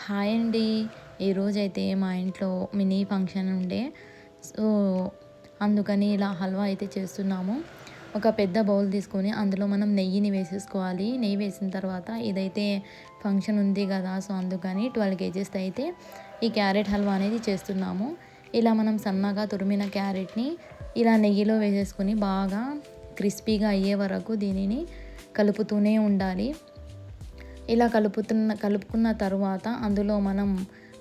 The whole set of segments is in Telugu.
హాయ్ అండి. ఈరోజైతే మా ఇంట్లో మినీ ఫంక్షన్ ఉండే. సో, అందుకని ఇలా హల్వా అయితే చేస్తున్నాము. ఒక పెద్ద బౌల్ తీసుకొని అందులో మనం నెయ్యిని వేసేసుకోవాలి. నెయ్యి వేసిన తర్వాత ఇదైతే ఫంక్షన్ ఉంది కదా! సో, అందుకని 12 కేజీస్ అయితే ఈ క్యారెట్ హల్వా అనేది చేస్తున్నాము. ఇలా మనం సన్నగా తురిమిన క్యారెట్‌ని ఇలా నెయ్యిలో వేసేసుకొని బాగా క్రిస్పీగా అయ్యే వరకు దీనిని కలుపుతూనే ఉండాలి. ఇలా కలుపుకున్న తరువాత అందులో మనం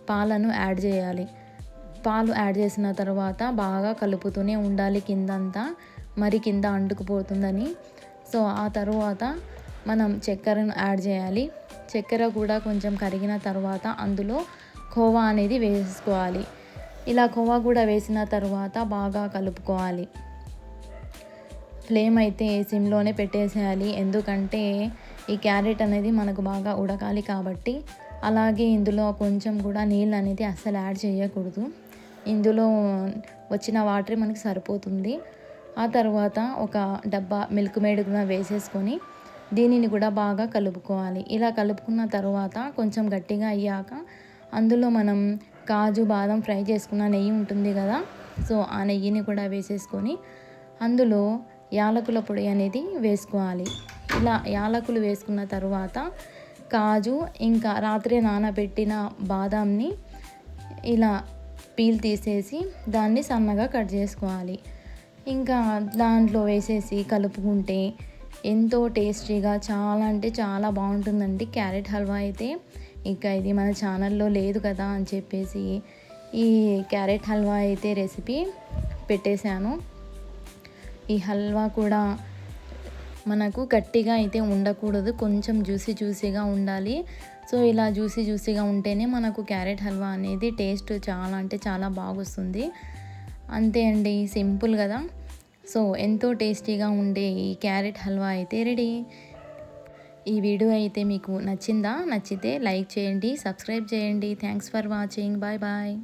పాలను యాడ్ చేయాలి. పాలు యాడ్ చేసిన తర్వాత బాగా కలుపుతూనే ఉండాలి కిందంతా. మరి కింద అంటుకుపోతుందని. సో, ఆ తరువాత మనం చక్కెరను యాడ్ చేయాలి. చక్కెర కూడా కొంచెం కరిగిన తర్వాత అందులో కోవా అనేది వేసుకోవాలి. ఇలా కోవా కూడా వేసిన తర్వాత బాగా కలుపుకోవాలి. ఫ్లేమ్ అయితే సిమ్‌లోనే పెట్టేసేయాలి. ఎందుకంటే ఈ క్యారెట్ అనేది మనకు బాగా ఉడకాలి కాబట్టి. అలాగే ఇందులో కొంచెం కూడా నీళ్ళు అనేది అస్సలు యాడ్ చేయకూడదు. ఇందులో వచ్చిన వాటరే మనకి సరిపోతుంది. ఆ తర్వాత ఒక డబ్బా మిల్క్ మేడ్ కూడా వేసేసుకొని దీనిని కూడా బాగా కలుపుకోవాలి. ఇలా కలుపుకున్న తర్వాత కొంచెం గట్టిగా అయ్యాక అందులో మనం కాజు, బాదం ఫ్రై చేసుకున్న నెయ్యి ఉంటుంది కదా! సో, ఆ నెయ్యిని కూడా వేసేసుకొని అందులో యాలకుల పొడి అనేది వేసుకోవాలి. ఇలా యాలకులు వేసుకున్న తరువాత కాజు, ఇంకా రాత్రే నానబెట్టిన బాదాంని ఇలా పీల్ తీసేసి దాన్ని సన్నగా కట్ చేసుకోవాలి. ఇంకా దాంట్లో వేసేసి కలుపుకుంటే ఎంతో టేస్టీగా చాలా అంటే చాలా బాగుంటుందండి క్యారెట్ హల్వా అయితే. ఇంకా ఇది మన ఛానల్లో లేదు కదా అని చెప్పేసి ఈ క్యారెట్ హల్వా అయితే రెసిపీ పెట్టేశాను. ఈ హల్వా కూడా మనకు గట్టిగా అయితే ఉండకూడదు. కొంచెం జ్యూసీగా ఉండాలి. సో, ఇలా జ్యూసీగా ఉంటేనే మనకు క్యారెట్ హల్వా అనేది టేస్ట్ చాలా అంటే చాలా బాగొస్తుంది. అంతే అండి, సింపుల్ కదా! సో, ఎంతో టేస్టీగా ఉండే ఈ క్యారెట్ హల్వా అయితే రెడీ. ఈ వీడియో అయితే మీకు నచ్చిందా? నచ్చితే లైక్ చేయండి, సబ్స్క్రైబ్ చేయండి. Thanks for watching. Bye bye.